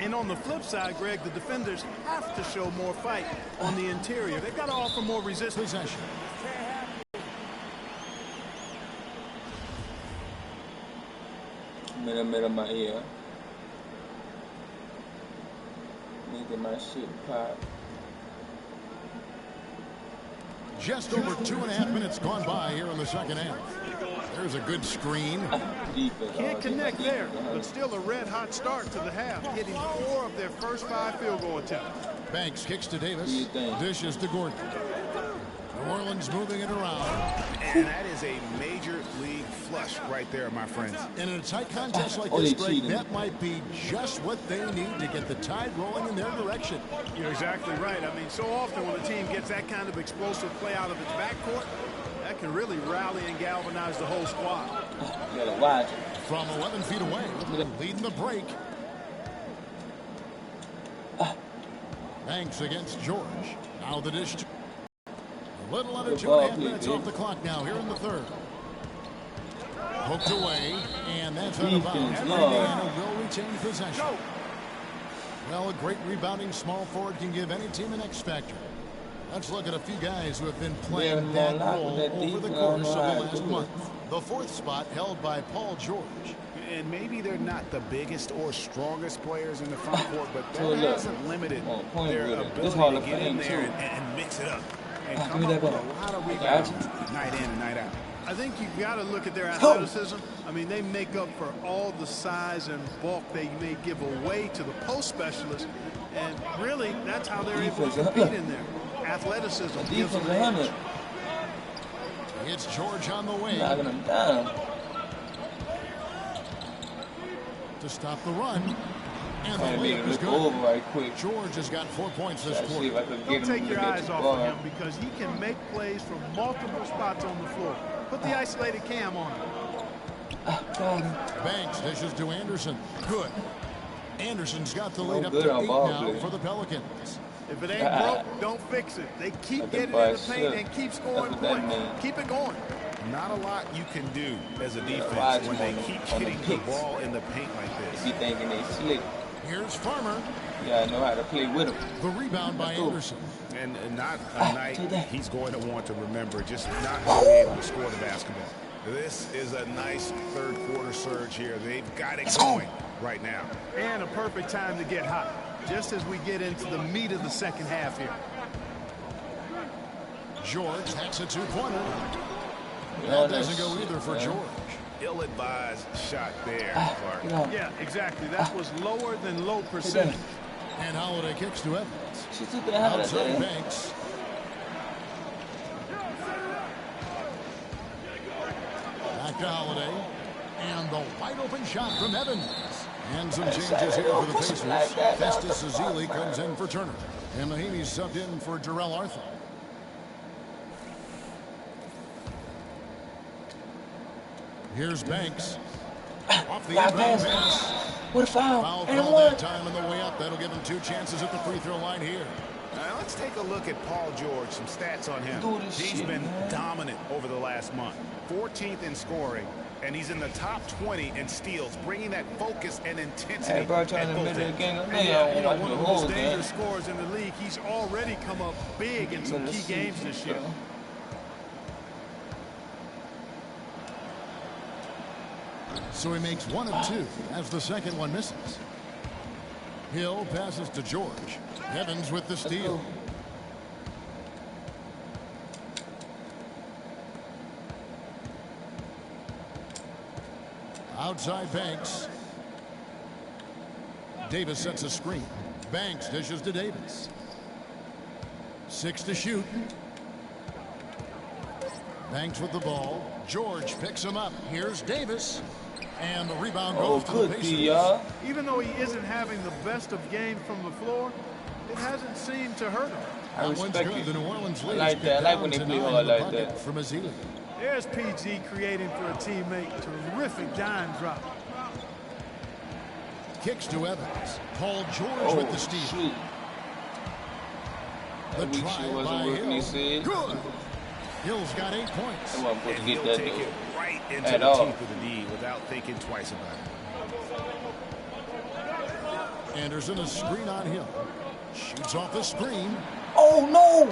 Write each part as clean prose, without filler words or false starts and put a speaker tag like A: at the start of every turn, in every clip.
A: And on the flip side, Greg, the defenders have to show more fight on the interior. They've got to offer more resistance.
B: Possession.
C: Mira my ear. Making my shit pop.
B: Just over 2.5 minutes gone by here in the second half. There's a good screen.
A: Can't connect there, but still a red-hot start to the half, hitting 4 of their first 5 field goal attempts.
B: Banks kicks to Davis. Dishes to Gordon. New Orleans moving it around.
D: And that is a major league flush right there, my friends.
B: And in a tight contest like this, Greg, that might be just what they need to get the tide rolling in their direction.
A: You're exactly right. I mean, so often when a team gets that kind of explosive play out of its backcourt, that can really rally and galvanize the whole squad.
C: You gotta watch.
B: From 11 feet away, leading the break. Banks against George. Now the dish. A little under 2.5 minutes off the clock now here in the third. Poked away, and that's out of bounds. Indiana will retain possession. Well, a great rebounding small forward can give any team an X factor. Let's look at a few guys who have been playing that role over the course of the last month. The 4th spot held by Paul George.
D: And maybe they're not the biggest or strongest players in the front court, but that hasn't limited their ability to get in there and mix it up. And come up with a lot of rebounds night in and night out.
A: I think you've got to look at their athleticism. I mean, they make up for all the size and bulk they may give away to the post specialists. And really, that's how they're able to compete in there. Athleticism gives them an edge.
B: It's George on the way.
C: Knocking him down.
B: To stop the run. And the
C: layup is good. Over right quick.
B: George has got 4 points this quarter.
A: Don't take your eyes off of him because he can make plays from multiple spots on the floor. Put the isolated cam on him.
B: Banks dishes to Anderson. Good. Anderson's got the lead up to 8 now for the Pelicans.
A: If it ain't broke, don't fix it. They keep getting in the paint and keep scoring points. Keep it going.
D: Not a lot you can do as a defense when they keep getting the ball in the paint like this.
C: You thinking they slick.
B: Here's Farmer.
C: Yeah, I know how to play with him.
B: The rebound by Anderson.
D: And not a night he's going to want to remember, just not being able to score the basketball. This is a nice third quarter surge here. They've got it going right now.
A: And a perfect time to get hot, just as we get into the meat of the second half here.
B: George hacks a 2-pointer. That doesn't go either for George.
D: Ill-advised shot there, Clark.
A: Yeah, exactly. That was lower than low percentage.
B: And Holiday kicks to Evans.
C: Outside
B: Outside Banks. Back to Holiday. And the wide open shot from Evans. And some changes here for the Pacers. Festus Ezeli comes in for Turner. And Mahaney's subbed in for Jarrell Arthur. Here's Banks. Off the inbound pass.
C: What a foul.
B: Foul call that time on the way up. That'll give him 2 chances at the free throw line here.
D: Now let's take a look at Paul George. Some stats on him. He's been dominant over the last month. 14th in scoring, and he's in the top 20 in steals, bringing that focus and intensity.
C: Hey, bro, trying to middle again.
A: One of the most dangerous scorers in the league. He's already come up big in some key games this year.
B: So he makes 1 of 2 as the second one misses. Hill passes to George. Evans with the steal. Outside Banks. Davis sets a screen. Banks dishes to Davis. 6 to shoot. Banks with the ball. George picks him up. Here's Davis. And the rebound goes to the Pacers.
A: Even though he isn't having the best of games from the floor, it hasn't seemed to hurt him.
B: That one's good. The New Orleans lead.
C: I like that. I like when they play hard like that.
B: From Ezeli.
A: There's PG creating for a teammate. Terrific dime drop.
B: Kicks to Evans. Paul George with the steal.
C: Shoot.
B: The try by Hill. Good. Hill's got 8 points.
D: And he'll take it right into the teeth of the D without thinking twice about it.
B: Anderson, a screen on him. Shoots off the screen.
C: Oh, no!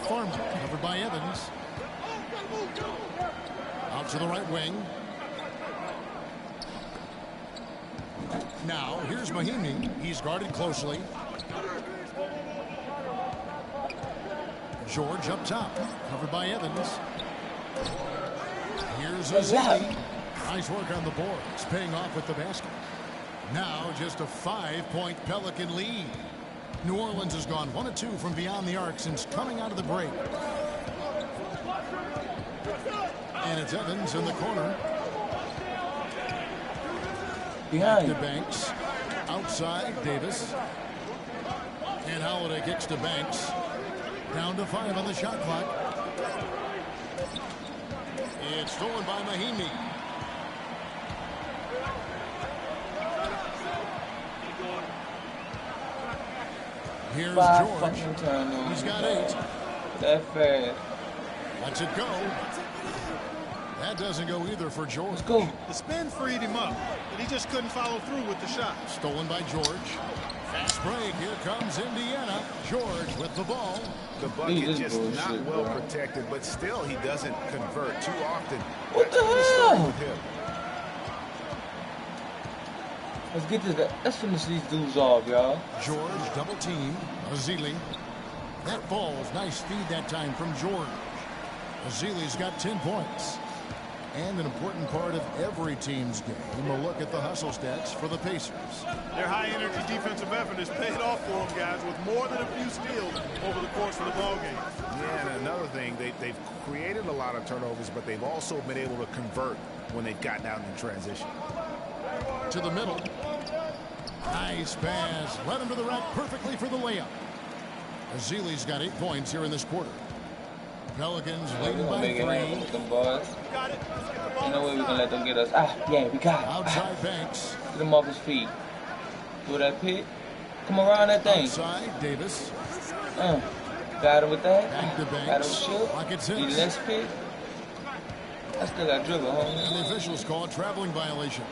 B: Farmer, covered by Evans. Out to the right wing. Now, here's Mahimi. He's guarded closely. George up top, covered by Evans. Here's Azili. Nice work on the boards, paying off with the basket. Now just a 5-point Pelican lead. New Orleans has gone 1 of 2 from beyond the arc since coming out of the break. And it's Evans in the corner.
C: Behind.
B: To Banks. Outside, Davis. And Holiday kicks to Banks. Down to 5 on the shot clock. It's stolen by Mahimi. Here's George. He's got 8.
C: That fast.
B: Lets it go. That doesn't go either for George.
C: Let's go.
A: The spin freed him up, but he just couldn't follow through with the shot.
B: Stolen by George. Fast break. Here comes Indiana. George with the ball.
D: The bucket just not well protected, but still he doesn't convert too often.
C: What the hell? With him. Let's get this. Let's finish these dudes off, y'all.
B: George double team. Azili. That falls. Nice feed that time from George. Azili's got 10 points. And an important part of every team's game, a look at the hustle stats for the Pacers.
A: Their high-energy defensive effort has paid off for them, guys, with more than a few steals over the course of the ballgame.
D: Yeah, and another thing, they've created a lot of turnovers, but they've also been able to convert when they've gotten out in transition.
B: To the middle. Nice pass. Led him to the rack perfectly for the layup. Azili's got 8 points here in this quarter. Pelicans leading by 3.
C: Them boys. Ain't no way we can let them get us. Yeah, we got it.
B: Outside Banks.
C: Get him off his feet. Do that pick. Come around that thing.
B: Outside Davis.
C: Got him with that.
B: Back to Banks.
C: Got him shook.
B: Pocket
C: The
B: 6.
C: next pick. I still got dribble, homie.
B: And the officials call a traveling violation.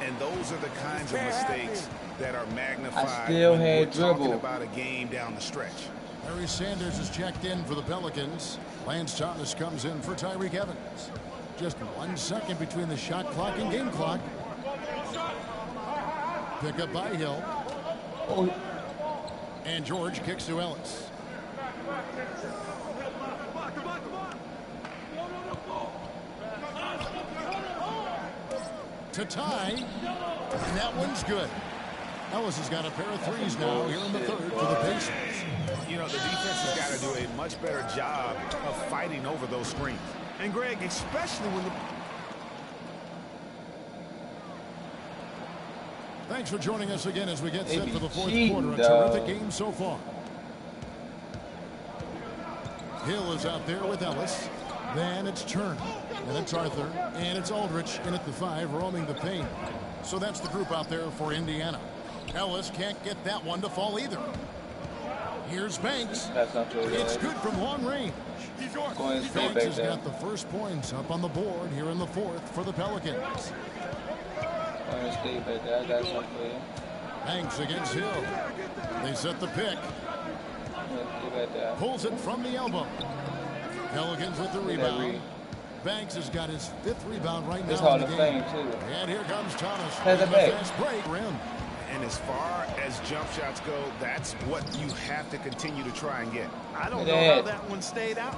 D: And those are the kinds of mistakes that are magnified
C: I still
D: when
C: had
D: we're talking
C: dribble.
D: about a game down the stretch.
B: Harry Sanders is checked in for the Pelicans. Lance Thomas comes in for Tyreke Evans. Just 1 second between the shot clock and game clock. Pick up by Hill.
C: Oh.
B: And George kicks to Ellis. To tie. And that one's good. Ellis has got a pair of threes now here in the third for the Pacers.
D: You know, the defense has got to do a much better job of fighting over those screens.
A: And, Greg, especially when the...
B: Thanks for joining us again as we get set for the fourth quarter. A terrific game so far. Hill is out there with Ellis. Then it's Turner. And it's Arthur. And it's Aldrich in at the 5, roaming the paint. So that's the group out there for Indiana. Ellis can't get that one to fall either. Here's Banks.
C: That's not true.
B: It's good from long range.
C: Banks
B: has got the first points up on the board here in the fourth for the Pelicans.
C: Stay back there. I got something for you.
B: Banks against Hill. They set the pick. Pulls it from the elbow. Pelicans with the rebound. Banks has got his 5th rebound right now in the game. And here comes Thomas.
C: Has a
B: fast break. Rim.
D: And as far as jump shots go, that's what you have to continue to try and get.
A: I don't know how that one stayed out.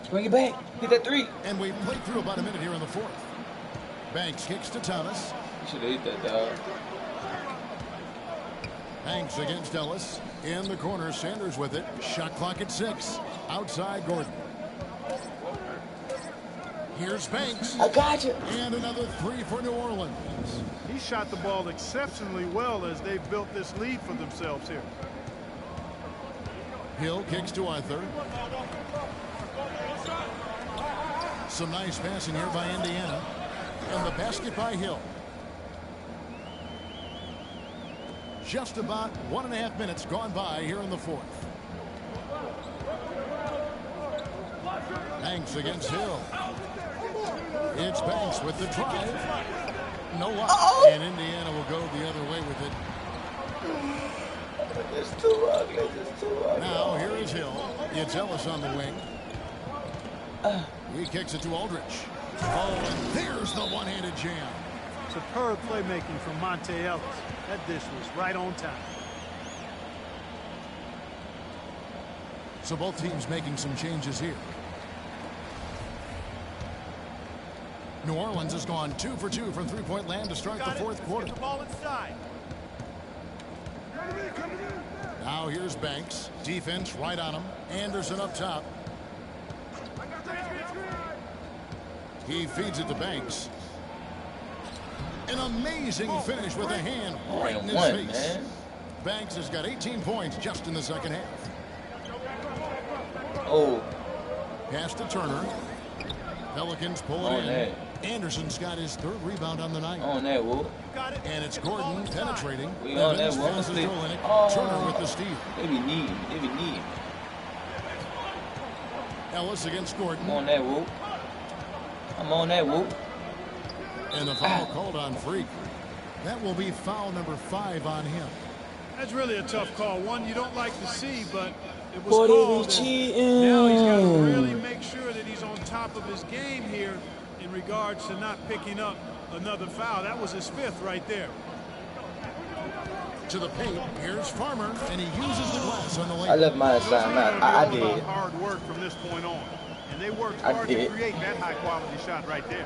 C: Bring it back. Hit that 3.
B: And we played through about a minute here in the fourth. Banks kicks to Thomas.
C: You should have hit that, dog.
B: Banks against Ellis. In the corner, Sanders with it. Shot clock at 6. Outside Gordon. Here's Banks.
C: I got you.
B: And another 3 for New Orleans.
A: He shot the ball exceptionally well as they've built this lead for themselves here.
B: Hill kicks to Arthur. Some nice passing here by Indiana. And the basket by Hill. Just about 1.5 minutes gone by here in the fourth. Banks against Hill. It's Banks with the drive. No luck. And Indiana will go the other way with it.
C: It's too ugly. It's too ugly.
B: Now here is Hill. It's Ellis on the wing. He kicks it to Aldrich. Oh, and there's the one-handed jam.
A: Superb playmaking from Monte Ellis. That dish was right on time.
B: So both teams making some changes here. New Orleans has gone 2 for 2 from three-point land to start the fourth quarter.
A: Get the ball inside.
B: Now here's Banks. Defense right on him. Anderson up top. He feeds it to Banks. An amazing finish with a hand right in his face. Man. Banks has got 18 points just in the second half.
C: Oh.
B: Pass to Turner. Pelicans pull it in.
C: That.
B: Anderson's got his third rebound on the night.
C: On that, Whoop.
B: And it's Gordon penetrating.
C: We on that,
B: Evans passes to Olynyk. Turner with the steal.
C: They be needing.
B: Ellis against Gordon.
C: I'm on that, Whoop. I'm on that, Whoop.
B: And the foul called on Freak. That will be foul number 5 on him.
A: That's really a tough call. One you don't like to see, but it was called. Now he's got to really make sure that he's on top of his game here in regards to not picking up another foul. That was his 5th right there.
B: To the paint, here's Farmer, and he uses the glass on the lane.
C: I left my assignment. I did.
A: Hard work from this point on. And they worked hard to create that high-quality shot right there.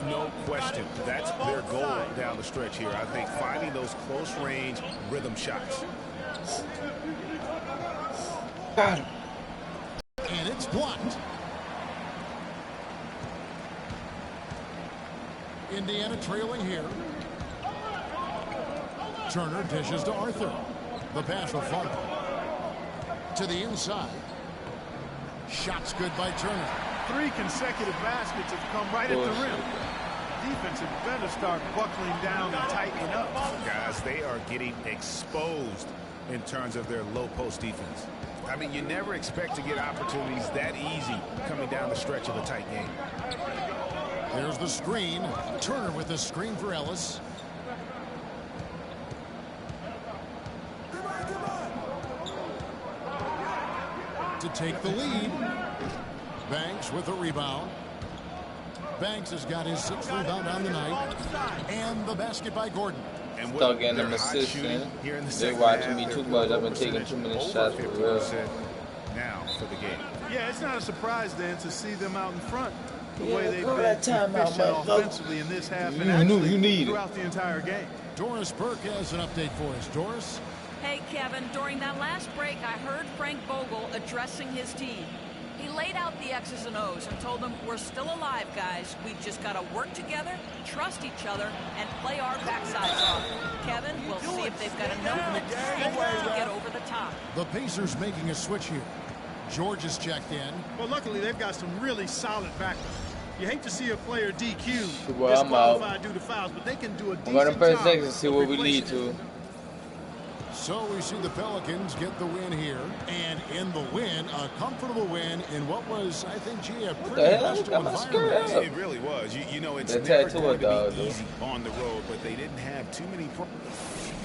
D: No question. That's their goal down the stretch here. I think finding those close-range rhythm shots.
C: Got him.
B: And it's blocked. Indiana trailing here. Turner dishes to Arthur. The pass will fall. To the inside. Shots good by Turner.
A: 3 consecutive baskets have come right at the rim. Defense had better start buckling down and tightening up.
D: Guys, they are getting exposed in terms of their low post defense. I mean, you never expect to get opportunities that easy coming down the stretch of a tight game.
B: There's the screen. Turner with the screen for Ellis. To take the lead. Banks with a rebound. Banks has got his 6th rebound on the night. And the basket by Gordon.
C: Start getting them assists in. They're watching me too much. I've been taking too many shots for real.
D: Now for the game.
A: Yeah, it's not a surprise then to see them out in front. The way they've
C: been
A: efficient offensively in this half and actually throughout the entire game.
B: Doris Burke has an update for us. Doris?
E: Hey, Kevin, during that last break, I heard Frank Vogel addressing his team. He laid out the X's and O's and told them, we're still alive, guys. We've just got to work together, trust each other, and play our backsides off. Kevin, we'll see if they've got enough to get over the top.
B: The Pacers making a switch here. George is checked in.
A: Well, luckily, they've got some really solid backup. You hate to see a player DQ,
C: well,
A: disqualified due to fouls, but they can do a decent job.
C: I'm going to press X and see what we lead to.
B: So we see the Pelicans get the win here, and in the win, a comfortable win in what was, I think, a pretty hostile environment.
D: It really was. You know, it's never going to be easy on the road, but they didn't have too many problems.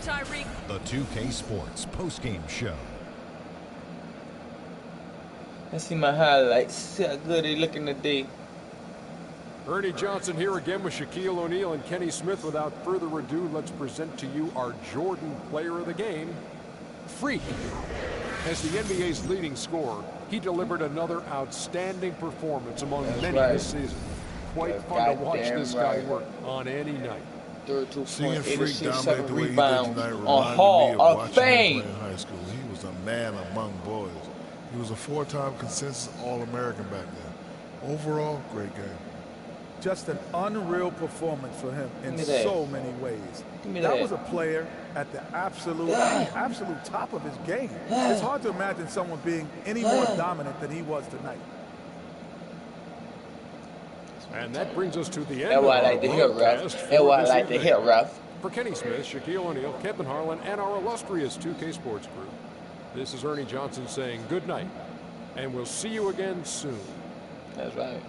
E: Tyreek.
B: The 2K Sports postgame show.
C: Let's see my highlights. See how good they look in the day.
F: Ernie Johnson here again with Shaquille O'Neal and Kenny Smith. Without further ado, let's present to you our Jordan Player of the Game, Freak. As the NBA's leading scorer, he delivered another outstanding performance among many this season. Quite fun to watch this guy work on any night.
C: 32.8 rebounds on Hall of Fame.
G: In high school, he was a man among boys. He was a 4-time consensus All-American back then. Overall, great game.
H: Just an unreal performance for him in so many ways. That was a player at the absolute top of his game. It's hard to imagine someone being any more dominant than he was tonight.
F: And that brings us to the end
C: of
F: our
C: broadcast. That's what I like to hear, Ruff.
F: For Kenny Smith, Shaquille O'Neal, Kevin Harlan, and our illustrious 2K Sports crew, this is Ernie Johnson saying good night And we'll see you again soon.
C: That's right.